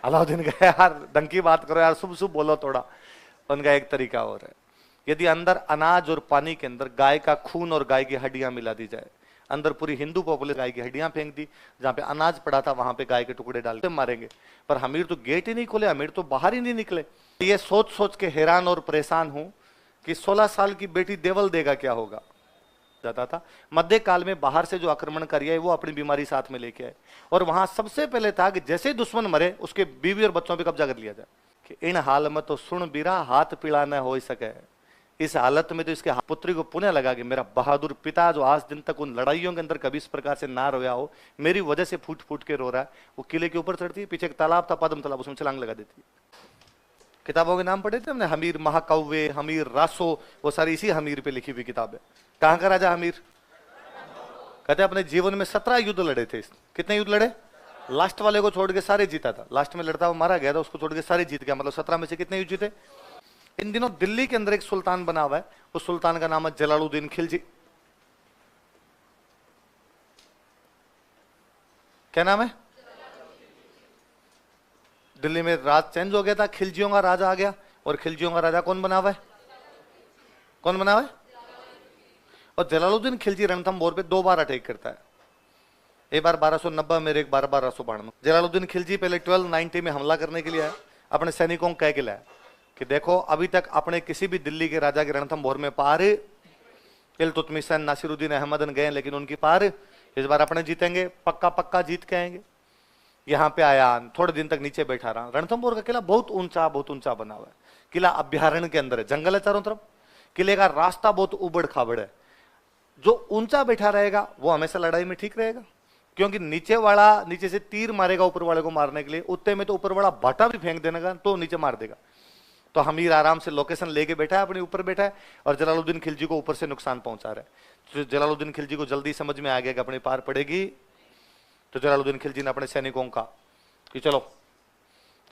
अलाउद्दीन कहा यार ढंग की बात करो यार, शुभ शुभ बोलो थोड़ा। उनका एक तरीका और है, यदि अंदर अनाज और पानी के अंदर गाय का खून और गाय की हड्डियां मिला दी जाए, अंदर पूरी हिंदू पॉपुलेशन गाय की हड्डियां फेंक दी, जहां पे अनाज पड़ा था वहां पे गाय के टुकड़े डाल के मारेंगे। पर हमीर तो गेट ही नहीं खोले, हमीर तो बाहर ही नहीं निकले। ये सोच सोच के हैरान और परेशान हूं कि 16 साल की बेटी देवल देगा क्या होगा जाता था। मध्य काल में बाहर से जो आक्रमणकारी है वो अपनी बीमारी साथ में लेके आए, और वहां सबसे पहले था कि जैसे ही दुश्मन मरे उसके बीवी और बच्चों पे कब्जा कर लिया जाए, कि इन हाल में तो सुन बीरा हाथ पीड़ा न हो सके। इस हालत में तो इसके पुत्री को पुण्य लगा कि मेरा बहादुर पिता जो आज दिन तक उन लड़ाइयों के अंदर कभी इस प्रकार से ना रोया हो, मेरी वजह से फूट फूट के रो रहा है। वो किले के ऊपर चढ़ती है, पीछे एक तालाब था पद्म तालाब, उसमें छलांग लगा देती है। किताबों के नाम पढ़े थे हमने, हमीर महाकाव्य, हमीर रासो, वो सारी इसी हमीर पे लिखी हुई किताब है। कहां का राजा हमीर? कहते अपने जीवन में 17 युद्ध लड़े थे। कितने युद्ध लड़े? लास्ट वाले को छोड़ के सारे जीता था। लास्ट में लड़ता वो मारा गया था, उसको छोड़ के सारे जीत गया। मतलब 17 में से कितने युद्ध जीते? इन दिनों दिल्ली के अंदर एक सुल्तान बना हुआ है, उस सुल्तान का नाम है जलालुद्दीन खिलजी। क्या नाम है? दिल्ली में राज चेंज हो गया था, खिलजियों का राजा आ गया, और खिलजियों का राजा कौन बना हुआ है? कौन बना हुआ है? और जलालुद्दीन खिलजी रणथंभौर पे 2 बार अटैक करता है, एक बार 1290 में, एक बार 1292। जलालुद्दीन खिलजी पहले 1290 में हमला करने के लिए आया, अपने सैनिकों को कह के लाया कि देखो अभी तक अपने किसी भी दिल्ली के राजा के रणथंभौर में पार इल्तुतमिश नासिरुद्दीन अहमदन गए, लेकिन उनकी पार इस बार अपने जीतेंगे, पक्का पक्का जीत के आएंगे। यहाँ पे आया, थोड़े दिन तक नीचे बैठा रहा। रणथंभौर का किला बहुत ऊंचा बना हुआ है, किला अभ्यारण्य के अंदर है, जंगल है चारों तरफ, किले का रास्ता बहुत उबड़ खाबड़ है। जो ऊंचा बैठा रहेगा वो हमेशा लड़ाई में ठीक रहेगा, क्योंकि नीचे वाला नीचे से तीर मारेगा ऊपर वाले को मारने के लिए, उतने में तो ऊपर वाला भाटा भी फेंक देने का तो नीचे मार देगा। तो हमीर आराम से लोकेशन लेके बैठा है, अपने ऊपर बैठा है, और जलालुद्दीन खिलजी को ऊपर से नुकसान पहुंचा रहा है। तो जलालुद्दीन खिलजी को जल्दी समझ में आ गया कि अपनी पार पड़ेगी। तो जलालुद्दीन खिलजी ने अपने सैनिकों का कि चलो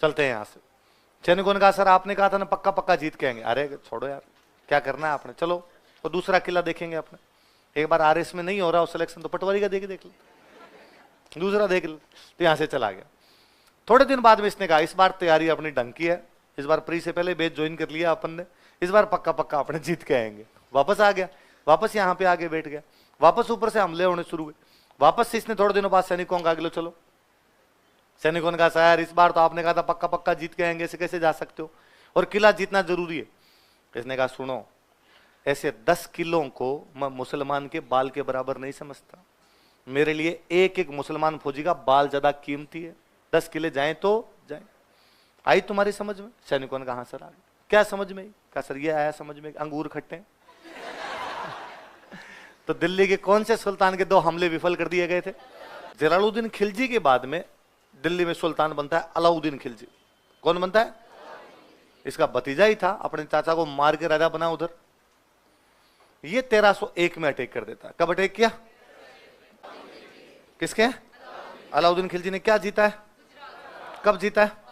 चलते हैं यहां से। सैनिकों ने कहा सर आपने कहा था ना पक्का पक्का जीत के आएंगे। अरे छोड़ो यार, क्या करना है आपने, चलो तो दूसरा किला देखेंगे अपने। एक बार आरएस में नहीं हो रहा हो सिलेक्शन, तो पटवारी का देख ले, दूसरा देख ले। तो यहां से चला गया। थोड़े दिन बाद में इसने कहा इस बार तैयारी अपनी ढंग की है, इस बार प्री से पहले बैच ज्वाइन कर लिया अपन ने, इस बार पक्का पक्का अपने जीत के आएंगे। वापस आ गया, वापस यहाँ पे आके बैठ गया, वापस ऊपर से हमले होने शुरू हुए। वापस से इसने थोड़े दिनों बाद सैनिकों को आगे चलो। सैनिकों ने कहा सर इस बार तो आपने कहा था पक्का पक्का जीत के आएंगे, ऐसे कैसे जा सकते हो, और किला जीतना जरूरी है। इसने कहा सुनो, ऐसे 10 किलों को मैं मुसलमान के बाल के बराबर नहीं समझता, मेरे लिए एक एक मुसलमान फौजी का बाल ज्यादा कीमती है। 10 किले जाएं तो जाएं। आई तुम्हारी समझ में? सैनिकों ने कहा हाँ सर आ गई। क्या समझ में? कहा सर ये आया समझ में, अंगूर खट्टे हैं। तो दिल्ली के कौन से सुल्तान के 2 हमले विफल कर दिए गए थे? जलालुद्दीन खिलजी के बाद में दिल्ली में सुल्तान बनता है अलाउद्दीन खिलजी। कौन बनता है? इसका भतीजा ही था, अपने चाचा को मार के राजा बना उधर। ये 1301 में अटैक कर देता है। कब अटैक किया? किसके? अलाउद्दीन खिलजी ने। क्या जीता है? कब जीता है?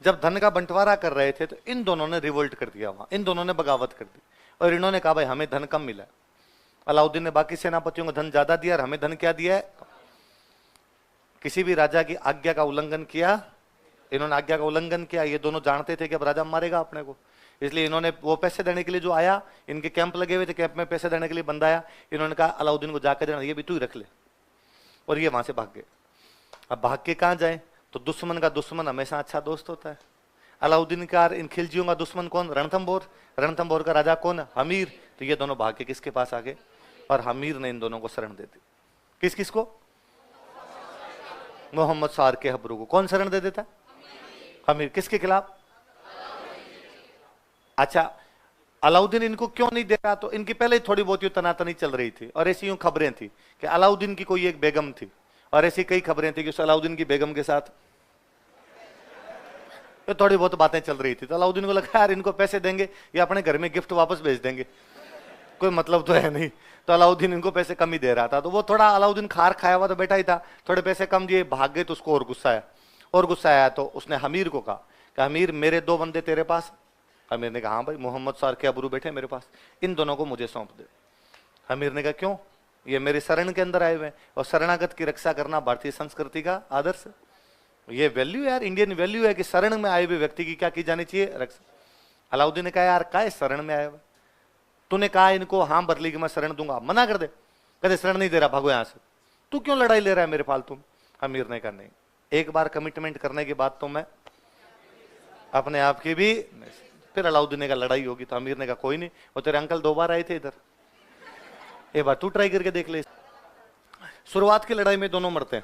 जब धन का बंटवारा कर रहे थे तो इन दोनों ने रिवोल्ट कर दिया, वहां इन दोनों ने बगावत कर दी, और इन्होंने कहा भाई हमें धन कम मिला। अलाउद्दीन ने बाकी सेनापतियों को धन ज्यादा दिया और हमें धन क्या दिया है? किसी भी राजा की आज्ञा का उल्लंघन किया, इन्होंने आज्ञा का उल्लंघन किया। ये दोनों जानते थे कि अब राजा मारेगा अपने को, इसलिए इन्होंने वो पैसे देने के लिए जो आया, इनके कैंप लगे हुए थे, कैंप में पैसे देने के लिए बंदा आया, इन्होंने कहा अलाउद्दीन को जाकर देना, ये भी तू ही रख ले, और ये वहां से भाग गए। अब भाग के कहां जाए? तो दुश्मन का दुश्मन हमेशा अच्छा दोस्त होता है। अलाउद्दीन का इन खिलजियों का दुश्मन कौन? रणथंभौर। रणथंभौर का राजा कौन? हमीर। तो ये दोनों भाग के किसके पास आ गए, और हमीर ने इन दोनों को शरण दे दी। किस किस को? मोहम्मद सार के हबरू को। कौन शरण दे देता? हमीर। किसके खिलाफ? अच्छा, अलाउद्दीन इनको क्यों नहीं दे रहा? तो इनकी पहले ही थोड़ी बहुत तनातनी चल रही थी, और ऐसी यूं खबरें थी कि अलाउद्दीन की कोई एक बेगम थी, और ऐसी कई खबरें थी कि उस अलाउद्दीन की बेगम के साथ तो थोड़ी बहुत बातें चल रही थी। तो अलाउद्दीन को लगा यार इनको पैसे देंगे ये अपने घर में गिफ्ट वापस भेज देंगे, कोई मतलब तो है नहीं। तो अलाउद्दीन इनको पैसे कम ही दे रहा था। तो वो थोड़ा अलाउद्दीन खार खाया हुआ तो बैठा ही था, थोड़े पैसे कम दिए, भाग गए। तो उसको और गुस्सा आया, और गुस्सा आया तो उसने हमीर को कहा कि हमीर मेरे 2 बंदे तेरे पास। हमीर ने कहा हाँ भाई, मोहम्मद सार के अबरू बैठे मेरे पास, इन दोनों को मुझे सौंप दे। हमीर ने कहा क्यों? ये मेरे शरण के अंदर आए हुए हैं, और शरणागत की रक्षा करना भारतीय संस्कृति का आदर्श है। ये वैल्यू यार, इंडियन वैल्यू है कि शरण में आए हुए व्यक्ति की क्या की जानी चाहिए, रक्षा। अलाउद्दीन ने कहा यार काय शरण में आए हुए, तूने कहा इनको हाँ बदली कि मैं शरण दूंगा, मना कर दे। कहते शरण नहीं दे रहा, भागो यहां से, तू क्यों लड़ाई ले रहा है मेरे फालतू। अमीर ने कहा नहीं, एक बार कमिटमेंट करने के बाद तो मैं अपने आप की भी। फिर अलाउद्दीन ने कहा लड़ाई होगी, तो अमीर ने कहा कोई नहीं, वो तेरे अंकल 2 बार आए थे इधर, एक बार तू ट्राई करके देख ले। शुरुआत की लड़ाई में दोनों मरते हैं,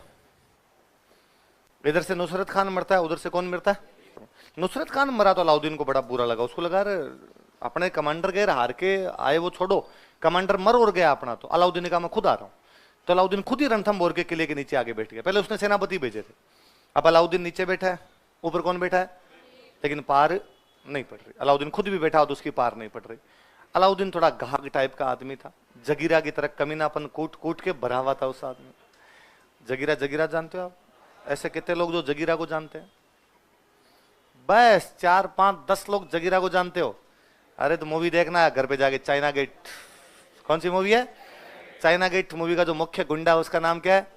इधर से नुसरत खान मरता है, उधर से कौन मरता है। नुसरत खान मरा तो अलाउद्दीन को बड़ा बुरा लगा, उसको लगा अपने कमांडर गए हार के आए, वो छोड़ो, कमांडर मर और गया अपना, तो अलाउद्दीन ने कहा मैं खुद आ रहा हूं। तो अलाउद्दीन खुद ही रणथंभौर के किले के नीचे आगे बैठ गया। पहले उसने सेनापति भेजे थे, अब अलाउद्दीन नीचे बैठा है, ऊपर कौन बैठा है, लेकिन पार नहीं पड़ रही। अलाउद्दीन खुद भी बैठा हो तो उसकी पार नहीं पड़ रही। अलाउद्दीन थोड़ा घाघ टाइप का आदमी था, जगीरा की तरह कमीनापन कूट कूट के भरा हुआ था उस आदमी। जगीरा, जगीरा जानते हो आप, ऐसे कितने लोग जो जगीरा को जानते हैं, बस 4, 5, 10 लोग जगीरा को जानते हो। अरे तो मूवी देखना है घर पे जाके, चाइना गेट। कौन सी मूवी है, चाइना गेट मूवी का जो मुख्य गुंडा है उसका नाम क्या है,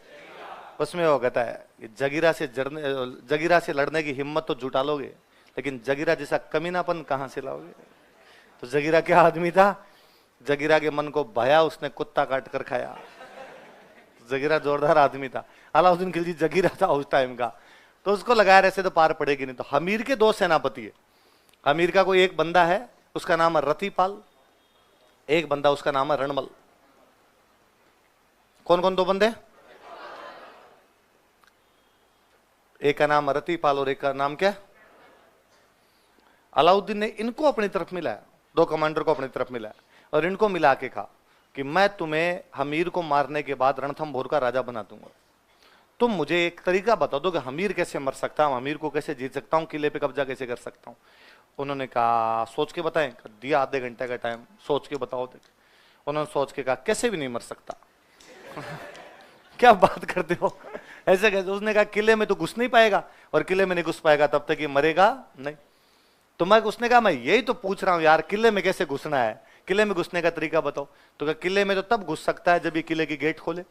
उसमें वो कहता है जगीरा से लड़ने की हिम्मत तो जुटा लोगे, लेकिन जगीरा जैसा कमीनापन कहां से लाओगे। तो जगीरा क्या आदमी था, जगीरा के मन को भया, उसने कुत्ता काट कर खाया। जगीरा जोरदार आदमी था, अलाउद्दीन खिलजी जगीरा था उस टाइम का, तो उसको लगाया ऐसे तो पार पड़ेगी नहीं। तो हमीर के 2 सेनापति है, हमीर का कोई एक बंदा है उसका नाम है रतिपाल, एक बंदा उसका नाम है रणमल। कौन कौन 2 बंदे, एक का नाम रतिपाल और एक का नाम क्या। अलाउद्दीन ने इनको अपनी तरफ मिलाया, 2 कमांडर को अपनी तरफ मिलाया और इनको मिला के कहा कि मैं तुम्हें हमीर को मारने के बाद रणथंभौर का राजा बना दूंगा, तुम मुझे एक तरीका बता दो कि हमीर कैसे मर सकता हूं, हमीर को कैसे जीत सकता हूं, किले पे कब्जा कैसे कर सकता हूं। उन्होंने कहा सोच के बताएं, दिया आधे घंटे का टाइम, सोच के बताओ। उन्होंने सोच के कहा कैसे भी नहीं मर सकता। क्या बात करते हो, ऐसे कैसे। उसने कहा किले में तो घुस नहीं पाएगा, और किले में नहीं घुस पाएगा तब तक ये मरेगा नहीं। तो मैं, उसने कहा मैं यही तो पूछ रहा हूं यार, किले में कैसे घुसना है, किले में घुसने का तरीका बताओ। तो क्या किले में तो तब घुस सकता है जब ये किले की गेट खोले।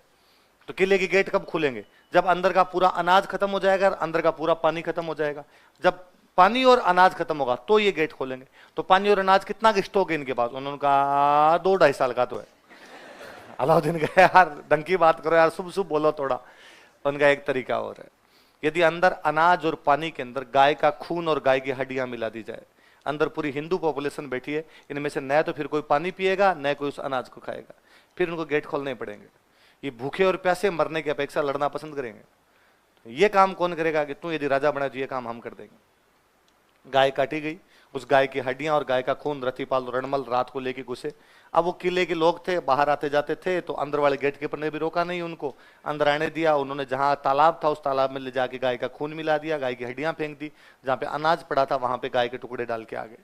तो किले की गेट कब खुलेंगे, जब अंदर का पूरा अनाज खत्म हो जाएगा, अंदर का पूरा पानी खत्म हो जाएगा। जब पानी और अनाज खत्म होगा तो ये गेट खोलेंगे। तो पानी और अनाज कितना का स्टॉक है इनके पास। उन्होंने कहा 2-2.5 साल का तो है। अलाउद्दीन कहा यार ढंग की बात करो यार, शुभ शुभ बोलो थोड़ा। उनका एक तरीका और है, यदि अंदर अनाज और पानी के अंदर गाय का खून और गाय की हड्डियां मिला दी जाए, अंदर पूरी हिंदू पॉपुलेशन बैठी है, इनमें से न तो फिर कोई पानी पिएगा न कोई उस अनाज को खाएगा, फिर उनको गेट खोलने पड़ेंगे। ये भूखे और प्यासे मरने की अपेक्षा लड़ना पसंद करेंगे। ये काम कौन करेगा कि तू यदि राजा बना तो ये काम हम कर देंगे। गाय काटी गई, उस गाय की हड्डियां और गाय का खून रतिपाल और रणमल रात को लेके घुसे। अब वो किले के लोग थे, बाहर आते जाते थे, तो अंदर वाले गेट कीपर ने भी रोका नहीं उनको, अंदर आने दिया। उन्होंने जहां तालाब था उस तालाब में ले जाके गाय का खून मिला दिया, गाय की हड्डियां फेंक दी, जहां पे अनाज पड़ा था वहां पे गाय के टुकड़े डाल के आ गए।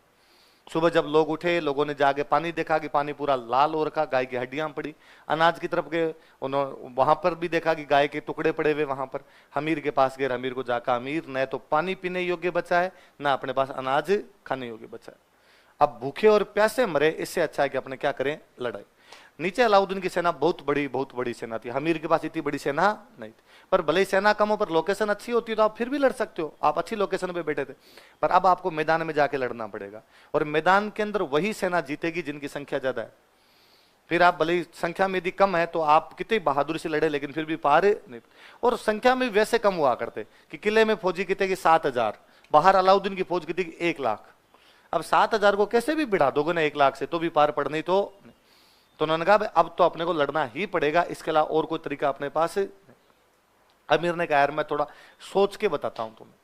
सुबह जब लोग उठे, लोगों ने जाके पानी देखा कि पानी पूरा लाल हो रखा, गाय की हड्डियां पड़ी। अनाज की तरफ गए, उन्होंने वहां पर भी देखा कि गाय के टुकड़े पड़े हुए वहां पर। हमीर के पास गए, हमीर को जाकर अमीर न तो पानी पीने योग्य बचा है, ना अपने पास अनाज खाने योग्य बचा है। अब भूखे और प्यासे मरे, इससे अच्छा है कि अपने क्या करें, लड़ाई। नीचे अलाउद्दीन की सेना बहुत बड़ी सेना थी, हमीर के पास इतनी बड़ी सेना नहीं थी। पर भले ही सेना कम हो, पर लोकेशन अच्छी होती है तो आप फिर भी लड़ सकते हो, आप अच्छी लोकेशन पे बैठे थे। पर अब आपको मैदान में जाके लड़ना पड़ेगा, और मैदान के अंदर वही सेना जीतेगी जिनकी संख्या ज्यादा है। फिर आप भले ही संख्या में यदि कम है तो आप कितनी बहादुरी से लड़े, लेकिन फिर भी पार नहीं। और संख्या में वैसे कम हुआ करते कि किले में फौजी कितने की 7,000, बाहर अलाउद्दीन की फौज कितनी की 1 लाख। अब 7,000 को कैसे भी बिठा दोगे ना 1 लाख से, तो भी पार पड़ नहीं। तो उन्होंने कहा अब तो अपने को लड़ना ही पड़ेगा, इसके अलावा और कोई तरीका अपने पास। अमीर ने कहा यार मैं थोड़ा सोच के बताता हूं तुम्हें।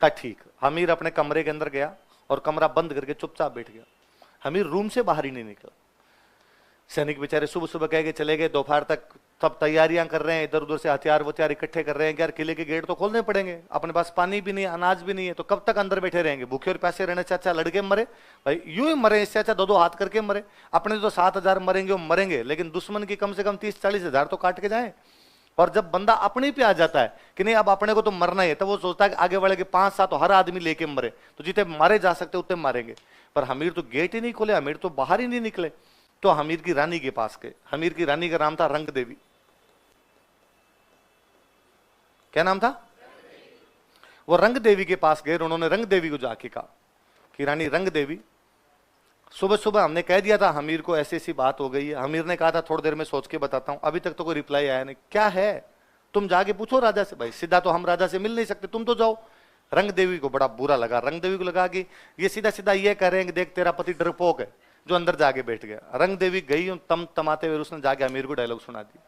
कहा ठीक। हमीर अपने कमरे के अंदर गया और कमरा बंद करके चुपचाप बैठ गया। हमीर रूम से बाहर ही नहीं निकला। सैनिक बेचारे सुबह सुबह कह के चले गए, दोपहर तक सब तैयारियां कर रहे हैं, इधर उधर से हथियार वथियार इकट्ठे कर रहे हैं कि यार किले के गेट तो खोलने पड़ेंगे, अपने पास पानी भी नहीं है, अनाज भी नहीं है, तो कब तक अंदर बैठे रहेंगे। भूखे और प्यासे रहने से अच्छा लड़के मरे भाई, यूं ही मरे, इससे अच्छा 2-2 हाथ करके मरे। अपने तो 7,000 मरेंगे वो मरेंगे, लेकिन दुश्मन की कम से कम 30-40 हजार तो काट के जाए। और जब बंदा अपने पे आ जाता है कि नहीं अब अपने को तो मरना ही है, तो वो सोचता है कि आगे वाले के 5-7 तो हर आदमी लेके मरे, तो जितने मारे जा सकते उतने मारेंगे। पर हमीर तो गेट ही नहीं खोले, हमीर तो बाहर ही नहीं निकले। तो हमीर की रानी के पास गए। हमीर की रानी का नाम था रंग देवी। क्या नाम था? वो रंग देवी के पास गए, उन्होंने रंग देवी को जाके कहा कि रानी रंग देवी, सुबह सुबह हमने कह दिया था हमीर को ऐसी ऐसी बात हो गई है। हमीर ने कहा था थोड़ी देर में सोच के बताता हूं, अभी तक तो कोई रिप्लाई आया नहीं, क्या है? तुम जाके पूछो राजा से। भाई सीधा तो हम राजा से मिल नहीं सकते, तुम तो जाओ। रंग देवी को बड़ा बुरा लगा। रंग देवी को लगा कि ये सीधा सीधा ये कह रहे हैं कि देख तेरा पति डरपोक है, जो अंदर जाके बैठ गया। रंग देवी गई तम तमाते हुए उसने जाके अमीर को डायलॉग सुना दी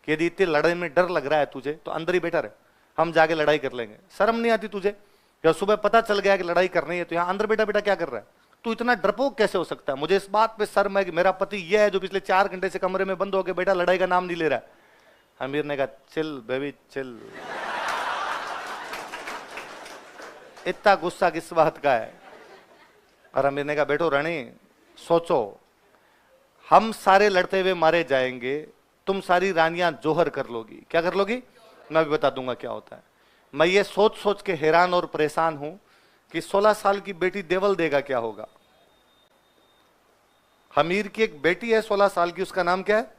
कि यदि इतनी लड़ाई में डर लग रहा है तुझे तो अंदर ही बैठा रहे, हम जाके लड़ाई कर लेंगे। शर्म नहीं आती तुझे? जब सुबह पता चल गया कि लड़ाई करनी है तो यहाँ अंदर बैठा बैठा क्या कर रहा है? तू इतना डरपोक कैसे हो सकता है? मुझे इस बात पे शर्म है कि मेरा पति यह है जो पिछले 4 घंटे से कमरे में बंद होकर बैठा, लड़ाई का नाम नहीं ले रहा है। अमीर ने कहा चिल बेबी चिल, इतना गुस्सा किस बात का है? और अमीर ने कहा बैठो रानी, सोचो, हम सारे लड़ते हुए मारे जाएंगे, तुम सारी रानियां जोहर कर लोगी। क्या कर लोगी? मैं भी बता दूंगा क्या होता है। मैं ये सोच सोच के हैरान और परेशान हूं कि 16 साल की बेटी देवल देगा क्या होगा। हमीर की एक बेटी है 16 साल की, उसका नाम क्या है?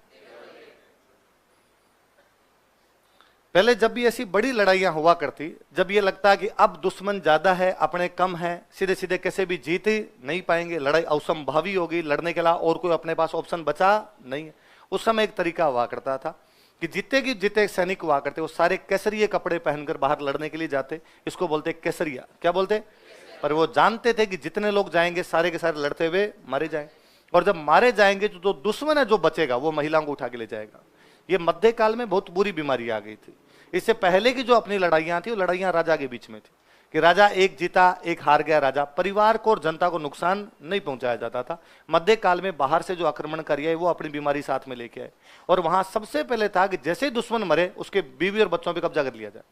पहले जब भी ऐसी बड़ी लड़ाइयां हुआ करती, जब ये लगता कि अब दुश्मन ज्यादा है अपने कम है, सीधे सीधे कैसे भी जीत ही नहीं पाएंगे, लड़ाई असंभावी होगी, लड़ने के अलावा और कोई अपने पास ऑप्शन बचा नहीं है, उस समय एक तरीका हुआ करता था कि जितने सैनिक हुआ करते वो सारे केसरिये कपड़े पहनकर बाहर लड़ने के लिए जाते। इसको बोलते केसरिया। क्या बोलते? पर वो जानते थे कि जितने लोग जाएंगे सारे के सारे लड़ते हुए मारे जाएंगे, और जब मारे जाएंगे तो जो दुश्मन है जो बचेगा वो महिलाओं को उठा के ले जाएगा। ये मध्यकाल में बहुत बुरी बीमारी आ गई थी। इससे पहले की जो अपनी लड़ाइयां थी वो लड़ाइयां राजा के बीच में थी कि राजा एक जीता एक हार गया, राजा परिवार को और जनता को नुकसान नहीं पहुंचाया जाता था। मध्यकाल में बाहर से जो आक्रमणकारी है वो अपनी बीमारी साथ में लेके आए, और वहां सबसे पहले था कि जैसे ही दुश्मन मरे उसके बीवी और बच्चों पे कब्जा कर लिया जाए।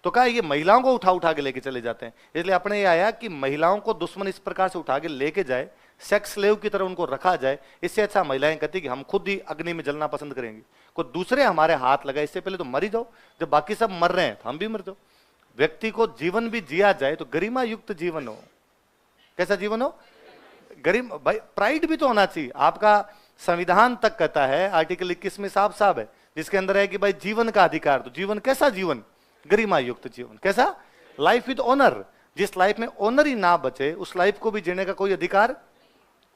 तो कहा ये महिलाओं को उठा उठा के लेके चले जाते हैं, इसलिए अपने ये आया कि महिलाओं को दुश्मन इस प्रकार से उठा के लेके जाए, सेक्स स्लेव की तरह उनको रखा जाए। इससे अच्छा महिलाएं कहती कि हम खुद ही अग्नि में जलना पसंद करेंगे, कोई दूसरे हमारे हाथ लगाए, इससे पहले तो मर ही जाओ। जब बाकी सब मर रहे हैं तो हम भी मर जाओ। व्यक्ति को जीवन भी जिया जाए तो गरिमा युक्त जीवन हो। कैसा जीवन हो? गरिमा। भाई प्राइड भी तो होना चाहिए। आपका संविधान तक कहता है, आर्टिकल 21 में साफ साफ है, जिसके अंदर है कि भाई जीवन का अधिकार। तो जीवन कैसा जीवन? गरिमा युक्त जीवन। कैसा? Life with honour. जिस लाइफ में ऑनर ही ना बचे उस लाइफ को भी जीने का कोई अधिकार।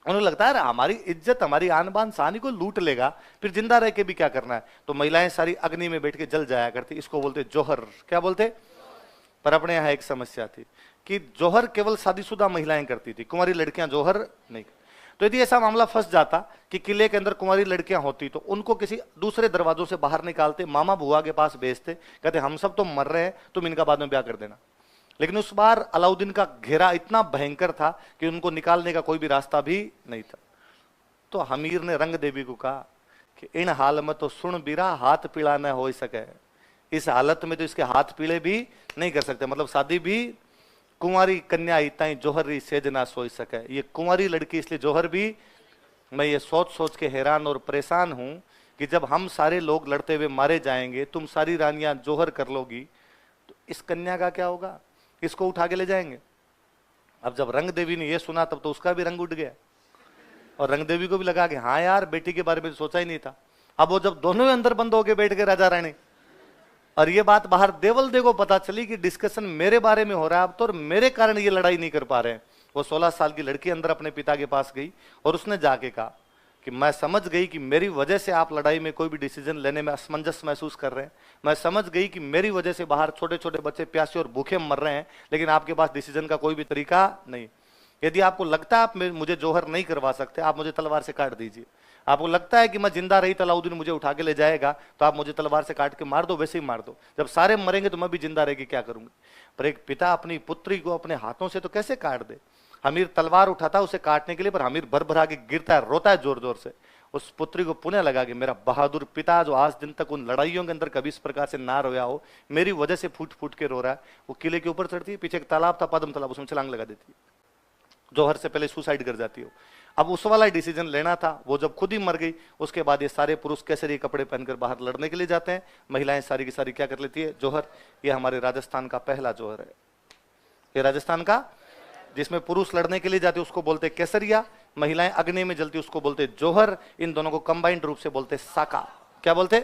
उन्हें लगता है हमारी इज्जत हमारी आन बान शान को लूट लेगा, फिर जिंदा रह के भी क्या करना है। तो महिलाएं सारी अग्नि में बैठ के जल जाया करती। इसको बोलते जोहर। क्या बोलते? पर अपने यहाँ एक समस्या थी कि जोहर केवल शादीशुदा महिलाएं करती थी, कुंवारी लड़कियां जोहर नहीं। तो यदि ऐसा मामला फंस जाता कि किले के अंदर कुंवारी लड़कियां होती तो उनको किसी दूसरे दरवाजों से बाहर निकालते, मामा बुआ के पास भेजते, कहते हम सब तो मर रहे हैं, तुम इनका बाद में ब्याह कर देना। लेकिन उस बार अलाउद्दीन का घेरा इतना भयंकर था कि उनको निकालने का कोई भी रास्ता भी नहीं था। तो हमीर ने रंग देवी को कहा कि इन हाल में तो सुन बीरा हाथ पीड़ा न हो सके। इस हालत में तो इसके हाथ पीले भी नहीं कर सकते, मतलब शादी भी कुंवारी कन्या इताई जोहरी सेज ना सोच सके। ये कुंवारी लड़की इसलिए जोहर भी। मैं ये सोच सोच के हैरान और परेशान हूं कि जब हम सारे लोग लड़ते हुए मारे जाएंगे, तुम सारी रानियां जोहर कर लोगी, तो इस कन्या का क्या होगा? इसको उठा के ले जाएंगे। अब जब रंग देवी ने यह सुना तब तो उसका भी रंग उठ गया, और रंग देवी को भी लगा कि हाँ यार बेटी के बारे में सोचा ही नहीं था। अब वो जब दोनों ही अंदर बंद होके बैठ गए राजा रानी, और ये बात बाहर देवल दे को पता चली कि डिस्कशन मेरे बारे में हो रहा है अब तो, और मेरे कारण ये लड़ाई नहीं कर पा रहे हैं। वो 16 साल की लड़की अंदर अपने पिता के पास गई और उसने जाके कहा कि मैं समझ गई कि मेरी वजह से आप लड़ाई में कोई भी डिसीजन लेने में असमंजस महसूस कर रहे हैं। मैं समझ गई कि मेरी वजह से बाहर छोटे छोटे बच्चे प्यासे और भूखे मर रहे हैं, लेकिन आपके पास डिसीजन का कोई भी तरीका नहीं। यदि आपको लगता है आप मुझे जोहर नहीं करवा सकते, आप मुझे तलवार से काट दीजिए। आपको लगता है कि मैं जिंदा रही तो अलाउद्दीन मुझे उठा के ले जाएगा, तो आप मुझे तलवार से काट के मार दो, वैसे ही मार दो। जब सारे मरेंगे तो मैं भी जिंदा रहेगी, क्या करूंगी? पर एक पिता अपनी पुत्री को अपने हाथों से तो कैसे काट दे? हमीर तलवार उठाता उसे काटने के लिए, पर हमीर भर भरा के गिरता है, रोता है जोर जोर से। उस पुत्री को पुण्य लगा कि मेरा बहादुर पिता जो आज दिन तक उन लड़ाइयों के अंदर कभी इस प्रकार से ना रोया हो, मेरी वजह से फूट फूट के रो रहा है। वो किले के ऊपर चढ़ती है, पीछे एक तालाब था पद्म तालाब, उसमें छलांग लगा देती है, जोहर से पहले सुसाइड कर जाती हो। अब उस वाला डिसीजन लेना था, वो जब खुद ही मर गई उसके बाद ये सारे पुरुष केसरी कपड़े पहनकर बाहर लड़ने के लिए जाते हैं, महिलाएं सारी की सारी क्या कर लेती है? जोहर। ये हमारे राजस्थान का पहला जोहर है, ये राजस्थान का, जिसमें पुरुष लड़ने के लिए जाते उसको बोलते केसरिया, महिलाएं अग्नि में जलती उसको बोलते जोहर, इन दोनों को कंबाइंड रूप से बोलते साका। क्या बोलते?